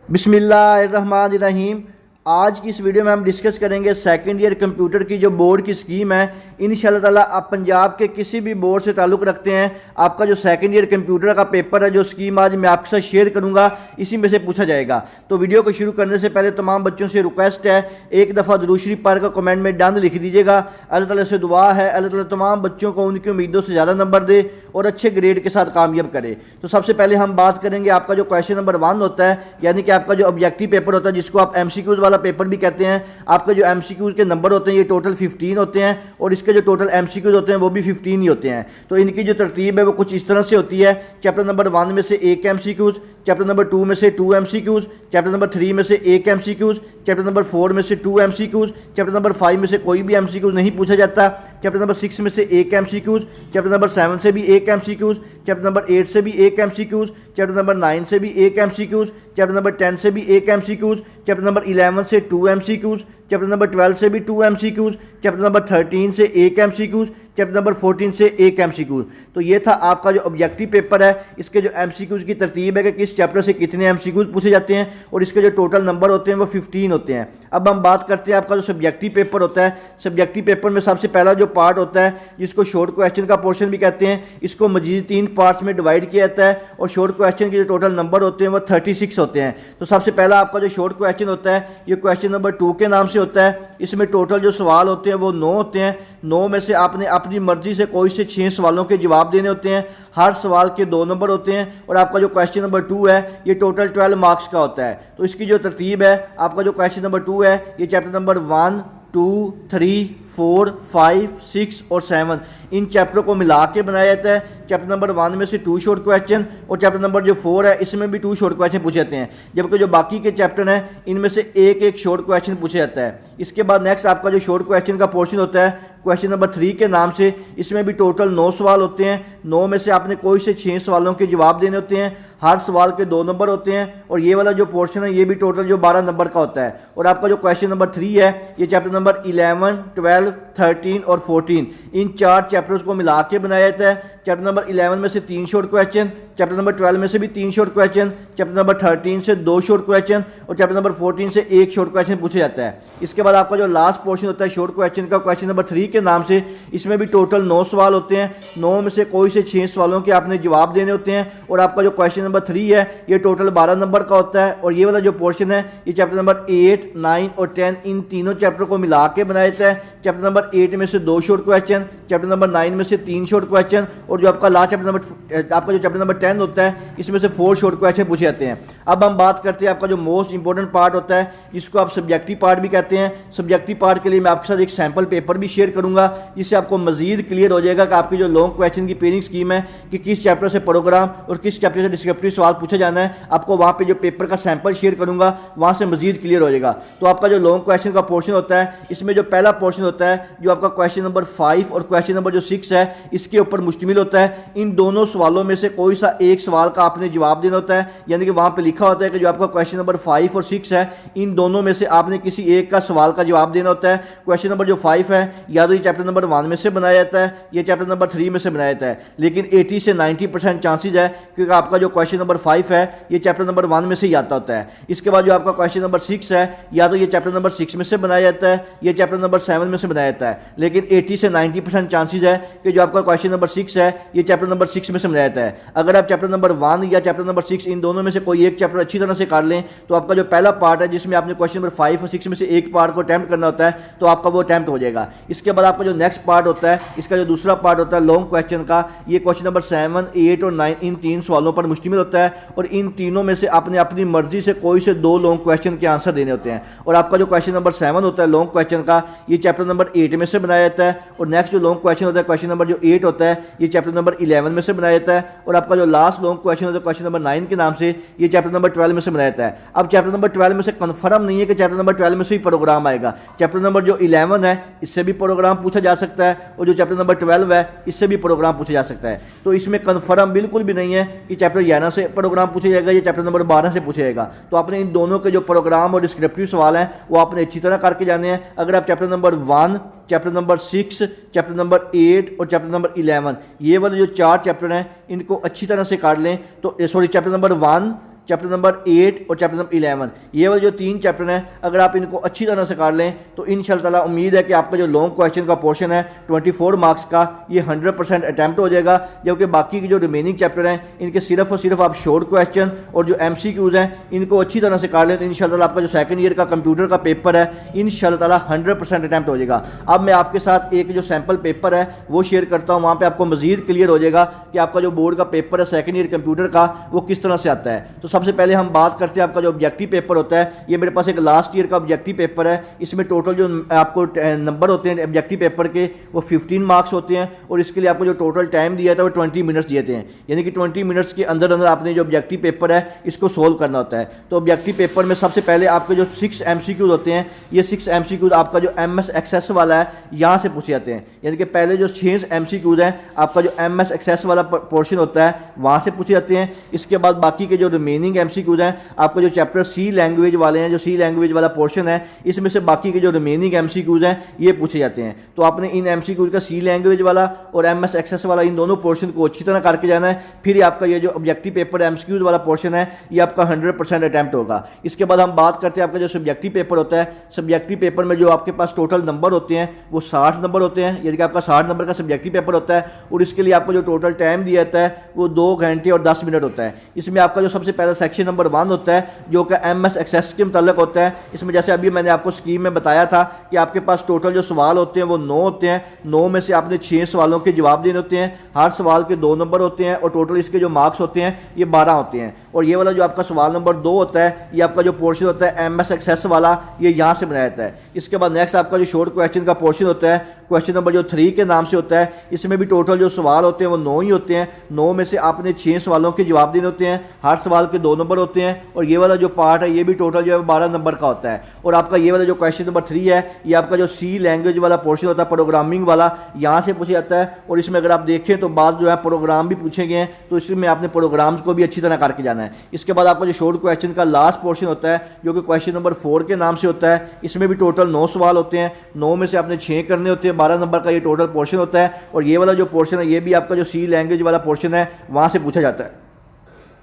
बिस्मिल्लाहिर्रहमानिर्रहीम। आज की इस वीडियो में हम डिस्कस करेंगे सेकंड ईयर कंप्यूटर की जो बोर्ड की स्कीम है। इंशाल्लाह ताला आप पंजाब के किसी भी बोर्ड से ताल्लुक़ रखते हैं, आपका जो सेकंड ईयर कंप्यूटर का पेपर है, जो स्कीम आज मैं आपके साथ शेयर करूंगा, इसी में से पूछा जाएगा। तो वीडियो को शुरू करने से पहले तमाम बच्चों से रिक्वेस्ट है, एक दफ़ा दुरूद शरीफ पढ़ कर कमेंट में डन लिख दीजिएगा। अल्लाह ताला से दुआ है अल्लाह ताला तमाम बच्चों को उनकी उम्मीदों से ज़्यादा नंबर दे और अच्छे ग्रेड के साथ कामयाब करे। तो सबसे पहले हम बात करेंगे आपका जो क्वेश्चन नंबर 1 होता है, यानी कि आपका जो ऑब्जेक्टिव पेपर होता है, जिसको आप MCQs वाला पेपर भी कहते हैं। आपके जो MCQs के नंबर होते हैं ये टोटल 15 होते हैं और इसके जो टोटल MCQs होते हैं वो भी 15 ही होते हैं। तो इनकी जो तरतीब है वो कुछ इस तरह से होती है। चैप्टर नंबर 1 में से 1 MCQs, चैप्टर नंबर 2 में से 2 MCQs, चैप्टर नंबर 3 में से 1 MCQs, चैप्टर नंबर 4 में से 2 MCQs, चैप्टर नंबर 5 में से कोई भी MCQs नहीं पूछा जाता, चैप्टर नंबर 6 में से 1 MCQs, चैप्टर नंबर 7 से भी 1 MCQs, चैप्टर नंबर 8 से भी 1 MCQs, चैप्टर नंबर 9 से भी 1 MCQs, चैप्टर नंबर 10 से भी 1 MCQs, चैप्टर नंबर 11 से 2 MCQs, चैप्टर नंबर 12 से भी 2 MCQs, चैप्टर नंबर 13 से 1 MCQs, चैप्टर नंबर 14 से 1 MCQs। तो ये था आपका जो ऑब्जेक्टिव पेपर है। इसके जो MCQs की तरतीब है कि किस चैप्टर से कितने MCQs पूछे जाते हैं और इसके जो टोटल नंबर होते हैं वो 15 होते हैं। अब हम बात करते हैं आपका जो सब्जेक्टिव पेपर होता है। सब्जेक्टिव पेपर में सबसे पहला जो पार्ट होता है, जिसको शॉर्ट क्वेश्चन का पोर्शन भी कहते हैं, इसको मजीद 3 पार्ट्स में डिवाइड किया जाता है और शॉर्ट क्वेश्चन के जो टोटल नंबर होते हैं वो 36 होते हैं। तो सबसे पहला आपका जो शॉर्ट क्वेश्चन होता है, ये क्वेश्चन नंबर 2 के नाम से होता है। इसमें टोटल जो सवाल होते हैं वो 9 होते हैं। 9 में से आपने अपनी मर्जी से कोई से 6 सवालों के जवाब देने होते हैं। हर सवाल के 2 नंबर होते हैं और आपका जो क्वेश्चन नंबर 2 है ये टोटल 12 मार्क्स का होता है। तो इसकी जो तरतीब है, आपका जो क्वेश्चन नंबर 2 है ये चैप्टर नंबर 1, 2, 3, 4, 5, 6 और 7 इन चैप्टरों को मिला के बनाया जाता है। चैप्टर नंबर 1 में से 2 शॉर्ट क्वेश्चन और चैप्टर नंबर जो 4 है इसमें भी 2 शॉर्ट क्वेश्चन पूछे जाते हैं, जबकि जो बाकी के चैप्टर हैं इनमें से एक शॉर्ट क्वेश्चन पूछा जाता है। इसके बाद नेक्स्ट आपका जो शॉर्ट क्वेश्चन का पोर्शन होता है क्वेश्चन नंबर 3 के नाम से, इसमें भी टोटल 9 सवाल होते हैं। 9 में से आपने कोई से 6 सवालों के जवाब देने होते हैं। हर सवाल के 2 नंबर होते हैं और ये वाला जो पोर्शन है ये भी टोटल जो 12 नंबर का होता है। और आपका जो क्वेश्चन नंबर 3 है ये चैप्टर नंबर 11, 12, 13 और 14 इन 4 चैप्टर्स को मिला के बनाया जाता है। चैप्टर नंबर 11 में से 3 शॉर्ट क्वेश्चन, चैप्टर नंबर 12 में से भी 3 शॉर्ट क्वेश्चन, चैप्टर नंबर 13 से 2 शॉर्ट क्वेश्चन और चैप्टर नंबर 14 से 1 शॉर्ट क्वेश्चन पूछा जाता है। इसके बाद आपका जो लास्ट पोर्शन होता है शॉर्ट क्वेश्चन का, क्वेश्चन नंबर 3 के नाम से, इसमें भी टोटल 9 सवाल होते हैं। 9 में से कोई से 6 सवालों के आपने जवाब देने होते हैं और आपका जो क्वेश्चन नंबर 3 है ये टोटल 12 नंबर का होता है। और ये वाला जो पोर्शन है ये चैप्टर नंबर 8, 9 और 10 इन तीनों चैप्टर को मिला के बनाया जाता है। चैप्टर नंबर 8 में से 2 शॉर्ट क्वेश्चन, चैप्टर नंबर 9 में से 3 शॉर्ट क्वेश्चन और जो आपका लास्ट चैप्टर नंबर आपका जो चैप्टर नंबर 10 होता है इसमें से 4 शॉर्ट क्वेश्चन पूछे जाते हैं। अब हम बात करते हैं आपका जो मोस्ट इंपॉर्टेंट पार्ट होता है, जिसको आप सब्जेक्टिव पार्ट भी कहते हैं। सब्जेक्टिव पार्ट के लिए मैं आपके साथ एक सैम्पल पेपर भी शेयर करूंगा, जिससे आपको मजीद क्लियर हो जाएगा कि आपकी जो लॉन्ग क्वेश्चन की पेयरिंग स्कीम है कि किस चैप्टर से प्रोग्राम और किस चैप्टर से डिस्क्रिप्टिव सवाल पूछा जाना है। आपको वहाँ पे जो पेपर का सैंपल शेयर करूंगा वहाँ से मजीद क्लियर हो जाएगा। तो आपका जो लॉन्ग क्वेश्चन का पोर्शन होता है, इसमें जो पहला पोर्शन होता है जो आपका क्वेश्चन नंबर 5 और क्वेश्चन नंबर जो 6 है इसके ऊपर मुश्तमिल होता है। इन दोनों सवालों में से कोई सा एक सवाल का आपने जवाब देना होता है, यानी कि वहाँ पे लिखा होता है कि जो आपका क्वेश्चन नंबर 5 और 6 है इन दोनों में से आपने किसी एक का सवाल का जवाब देना होता है। क्वेश्चन नंबर जो 5 है या तो ये चैप्टर नंबर 1 में से बनाया जाता है या चैप्टर नंबर 3 में से बनाया जाता है, लेकिन 80 से 90% चांसेज है क्योंकि आपका जो क्वेश्चन नंबर 5 है ये चैप्टर नंबर 1 में से ही आता होता है। इसके बाद जो आपका क्वेश्चन नंबर 6 है या तो ये चैप्टर नंबर 6 में से बनाया जाता है या चैप्टर नंबर 7 में से बनाया जाता है, लेकिन 80 से 90% चांसेज है कि जो आपका क्वेश्चन नंबर 6 है ये चैप्टर नंबर 6 में से बनाया जाता है। अगर आप चैप्टर नंबर 1 या चैप्टर नंबर 6 इन दोनों में से कोई एक चैप्टर अच्छी तरह से कर लें तो आपका जो पहला पार्ट है जिसमें आपने क्वेश्चन नंबर 5 और 6 में से एक पार्ट को अटेम्प्ट करना होता है तो आपका वो अटेम्प्ट हो जाएगा। इसके बाद आपका जो नेक्स्ट पार्ट होता है, इसका जो दूसरा पार्ट होता है लॉन्ग क्वेश्चन का, ये क्वेश्चन नंबर 7, 8 और 9 इन 3 सवालों पर मुश्तमिल होता है और इन तीनों में से आपने अपनी मर्जी से कोई से 2 लॉन्ग क्वेश्चन के आंसर देने होते हैं। और आपका जो क्वेश्चन नंबर 7 होता है लॉन्ग क्वेश्चन का, ये चैप्टर नंबर 8 में से बनाया जाता है और नेक्स्ट जो लॉन्ग क्वेश्चन होता है क्वेश्चन नंबर जो 8 होता है ये चैप्टर नंबर 11 में से बनाया जाता है और आपका जो लास्ट लॉन्ग क्वेश्चन होता है क्वेश्चन नंबर 9 के नाम से, ये चैप्टर नंबर 12 में से बनाया जाता है। अब चैप्टर नंबर 12 में से कंफर्म नहीं है कि चैप्टर नंबर 12 में से ही प्रोग्राम आएगा। चैप्टर नंबर जो 11 है इससे भी प्रोग्राम पूछा जा सकता है और जो चैप्टर नंबर 12 है इससे भी प्रोग्राम पूछा जा सकता है। तो इसमें कंफर्म बिल्कुल भी नहीं है कि चैप्टर 11 से प्रोग्राम पूछा जाएगा या चैप्टर नंबर 12 से पूछा जाएगा। तो आपने इन दोनों के जो प्रोग्राम और डिस्क्रिप्टिव सवाल हैं वो आपने अच्छी तरह करके जाने हैं। अगर आप chapter number 1, chapter number 6, chapter number 8 और चैप्टर नंबर 11 ये वाले जो 4 चैप्टर हैं इनको अच्छी तरह से कर लें तो sorry chapter number 1, chapter number 8 और चैप्टर नंबर 11। ये वाले जो 3 चैप्टर हैं अगर आप इनको अच्छी तरह से कर लें तो इंशाल्लाह ताला उम्मीद है कि आपका जो लॉन्ग क्वेश्चन का पोर्शन है 24 मार्क्स का ये 100% अटैम्प्ट हो जाएगा। जबकि बाकी के जो रिमेनिंग चैप्टर हैं इनके सिर्फ और सिर्फ आप शॉर्ट क्वेश्चन और जो MCQs हैं इनको अच्छी तरह से कर लें तो इंशाल्लाह ताला आपका जो सेकंड ईयर का कंप्यूटर का पेपर है इंशाल्लाह ताला 100% अटैम्प्ट हो जाएगा। अब मैं आपके साथ एक जो सैम्पल पेपर है वो शेयर करता हूँ, वहाँ पे आपको मजीद क्लियर हो जाएगा कि आपका जो बोर्ड का पेपर है सेकंड ईयर कंप्यूटर का वो किस तरह से आता है। तो सबसे पहले हम बात करते हैं आपका जो ऑब्जेक्टिव पेपर होता है। ये मेरे पास एक लास्ट ईयर का ऑब्जेक्टिव पेपर है। इसमें टोटल जो आपको नंबर होते हैं ऑब्जेक्टिव पेपर के वो 15 मार्क्स होते हैं और इसके लिए आपको जो टोटल टाइम दिया था वो 20 मिनट्स दिए थे, यानी कि 20 मिनट्स के अंदर अंदर आपने जो ऑब्जेक्टिव पेपर है इसको सोल्व करना होता है। तो ऑब्जेक्टिव पेपर में सबसे पहले आपके जो 6 MCQs होते हैं, ये 6 MCQs आपका जो MS एक्सेस वाला है यहाँ से पूछे जाते हैं, यानी कि पहले जो 6 MCQs हैं आपका जो MS एक्सेस वाला पोर्शन होता है वहाँ से पूछे जाते हैं। इसके बाद बाकी के जो रिमेनिंग MCQs हैं आपका जो चैप्टर C लैंग्वेज वाले हैं, जो C लैंग्वेज वाला पोर्शन है इसमें से बाकी के जो रिमेनिंग MCQs हैं ये पूछे जाते हैं। तो आपने इन MCQs का C लैंग्वेज वाला और MS एक्सेस वाला इन दोनों पोर्शन को अच्छी तरह करके जाना है, फिर आपका ये जो ऑब्जेक्टिव पेपर MCQs वाला पोर्शन है ये आपका 100% अटैम्प्ट होगा। इसके बाद हम बात करते हैं आपका जो सब्जेक्टिव पेपर होता है। सब्जेक्टिव पेपर में जो आपके पास टोटल नंबर होते हैं वो 60 नंबर होते हैं, यानी कि आपका 60 नंबर का सब्जेक्टिव पेपर होता है और इसके लिए आपको जो टोटल टाइम दिया जाता है वो 2 घंटे और 10 मिनट होता है। इसमें आपका जो सबसे पहला सेक्शन नंबर 1 होता है जो कि MS एक्सेस के मुताल्लिक होता है। इसमें जैसे अभी मैंने आपको स्कीम में बताया था कि आपके पास टोटल जो सवाल होते हैं वो 9 होते हैं, 9 में से आपने 6 सवालों के जवाब देने होते हैं, हर सवाल के 2 नंबर होते हैं और टोटल इसके जो मार्क्स होते हैं ये 12 होते हैं। और ये वाला जो आपका सवाल नंबर 2 होता है ये आपका जो पोर्शन होता है MS एक्सेस वाला ये यहाँ से बनाया जाता है। इसके बाद नेक्स्ट आपका जो शॉर्ट क्वेश्चन का पोर्शन होता है, क्वेश्चन नंबर जो 3 के नाम से होता है, इसमें भी टोटल जो सवाल होते हैं वो 9 ही होते हैं, 9 में से आपने 6 सवालों के जवाब देने होते हैं, हर सवाल के 2 नंबर होते हैं और ये वाला जो पार्ट है ये भी टोटल जो है 12 नंबर का होता है। और आपका ये वाला जो क्वेश्चन नंबर 3 है ये आपका जो C लैंग्वेज वाला पोर्शन होता है, प्रोग्रामिंग वाला, यहाँ से पूछा जाता है। और इसमें अगर आप देखें तो बाद जो है प्रोग्राम भी पूछे गए हैं, तो इसमें आपने प्रोग्राम्स को भी अच्छी तरह करके जाना है। इसके बाद आपका जो शॉर्ट क्वेश्चन का लास्ट पोर्शन होता है जो कि क्वेश्चन नंबर 4 के नाम से होता है, इसमें भी टोटल 9 सवाल होते हैं, 9 में से आपने 6 करने होते हैं, 12 नंबर का ये टोटल पोर्शन होता है। और ये वाला जो पोर्शन है ये भी आपका जो C लैंग्वेज वाला पोर्शन है वहाँ से पूछा जाता है।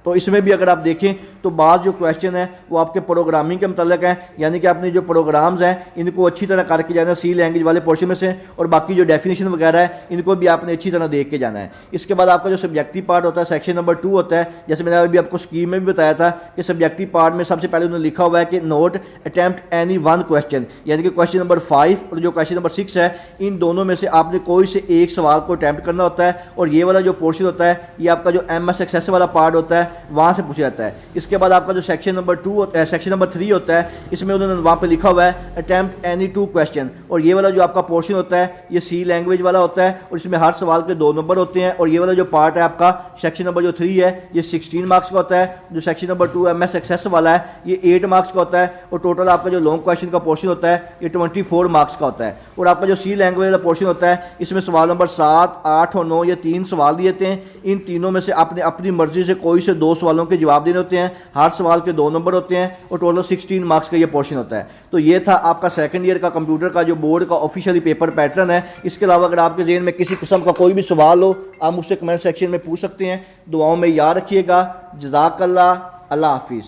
तो इसमें भी अगर आप देखें तो बाद जो क्वेश्चन है वो आपके प्रोग्रामिंग के मतलब है, यानी कि आपने जो प्रोग्राम्स हैं इनको अच्छी तरह करके जाना है C लैंग्वेज वाले पोर्शन में से, और बाकी जो डेफिनेशन वगैरह है इनको भी आपने अच्छी तरह देख के जाना है। इसके बाद आपका जो सब्जेक्टिव पार्ट होता है सेक्शन नंबर 2 होता है। जैसे मैंने अभी आपको स्कीम में भी बताया था कि सब्जेक्टिव पार्ट में सबसे पहले उन्होंने लिखा हुआ है कि नोट अटैम्प्ट एनी 1 क्वेश्चन, यानी कि क्वेश्चन नंबर 5 और जो क्वेश्चन नंबर 6 है इन दोनों में से आपने कोई से एक सवाल को अटैम्प्ट करना होता है। और ये वाला जो पोर्शन होता है ये आपका जो MS एक्सेस वाला पार्ट होता है वहाँ से पूछा जाता है। इसके बाद आपका जो सेक्शन नंबर 2 होता है, सेक्शन नंबर 3 होता है, इसमें उन्होंने वहाँ पे लिखा हुआ है अटैम्प्ट एनी 2 क्वेश्चन। और ये वाला जो आपका पोर्शन होता है ये C लैंग्वेज वाला होता है और इसमें हर सवाल के 2 नंबर होते हैं। और ये वाला जो पार्ट है आपका सेक्शन नंबर जो 3 है ये 16 मार्क्स का होता है। जो सेक्शन नंबर 2 MS एक्सेस वाला है ये 8 मार्क्स का होता है और टोटल आपका जो लॉन्ग क्वेश्चन का पोर्शन होता है ये 24 मार्क्स का होता है। और आपका जो C लैंग्वेज वाला पोर्शन होता है इसमें सवाल नंबर 7, 8 और 9 ये 3 सवाल दिए थे। इन तीनों में से आपने अपनी मर्जी से कोई से 2 सवालों के जवाब देने होते हैं, हर सवाल के 2 नंबर होते हैं और टोटल 16 मार्क्स का ये पोर्शन होता है। तो ये था आपका सेकंड ईयर का कंप्यूटर का जो बोर्ड का ऑफिशियली पेपर पैटर्न है। इसके अलावा अगर आपके ज़हन में किसी किस्म का कोई भी सवाल हो आप मुझसे कमेंट सेक्शन में पूछ सकते हैं। दुआओं में याद रखिएगा। जज़ाकल्लाह, अल्लाह हाफिज़।